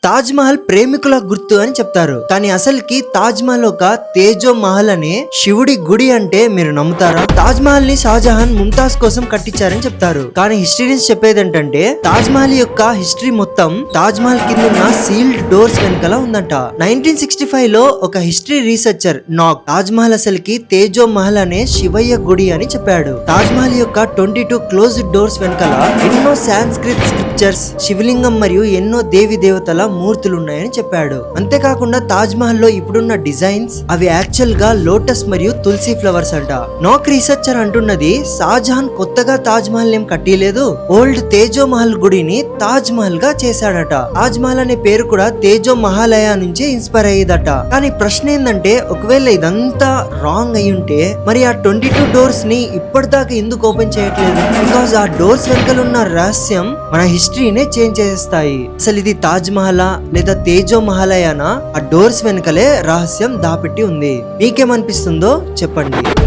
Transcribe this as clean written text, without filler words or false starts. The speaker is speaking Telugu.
తాజ్ మహల్ ప్రేమికుల గుర్తు అని చెప్తారు. కానీ అసలుకి తాజ్ మహల్ ఒక తేజో మహల్ అనే శివుడి గుడి అంటే మీరు నమ్ముతారా? తాజ్ మహల్ ని షాజహాన్ ముంతాజ్ కోసం కట్టించారని చెప్తారు. కానీ హిస్టరీన్స్ చెప్పేది ఏంటంటే తాజ్ మహల్ యొక్క హిస్టరీ మొత్తం తాజ్ మహల్ కింద ఉన్న సీల్డ్ డోర్స్ వెనకాల ఉందంట. 1965 లో ఒక హిస్టరీ రీసెర్చర్ నాగ్ తాజ్ మహల్ అసలుకి తేజో మహల్ అనే శివయ్య గుడి అని చెప్పాడు. తాజ్ మహల్ యొక్క 22 క్లోజ్డ్ డోర్స్ వెనకాల ఎన్నో సాంస్క్రిట్ స్క్రిప్చర్స్, శివలింగం మరియు ఎన్నో దేవి దేవతల మూర్తులు ఉన్నాయని చెప్పాడు. అంతేకాకుండా తాజ్ మహల్ లో ఇప్పుడున్న డిజైన్స్ అవి యాక్చువల్ గా లోటస్ మరియు తులసి ఫ్లవర్స్ అంట. నాక్ రీసెర్చర్ అంటున్నది షాజహాన్ కొత్తగా తాజ్ మహల్ ఏం కట్టిలేదు, ఓల్డ్ తేజో మహల్ గుడిని తాజ్ మహల్ గా చేశాడట. తాజ్ మహల్ అనే పేరు కూడా తేజో మహాలయ నుంచి ఇన్స్పైర్ అయ్యేదట. కానీ ప్రశ్న ఏంటంటే ఒకవేళ ఇదంతా రాంగ్ అయి ఉంటే మరి ఆ 22 డోర్స్ ని ఇప్పటిదాకా ఎందుకు ఓపెన్ చేయట్లేదు? బికాజ్ ఆ డోర్స్ వెనకాల ఉన్న రహస్యం మన హిస్టరీనే చేంజ్ చేస్తాయి. అసలు ఇది తాజ్ మహల్ లేదా తేజో మహాలయానా? ఆ డోర్స్ వెనకలే రహస్యం దాపెట్టి ఉంది. మీకేమనిపిస్తుందో చెప్పండి.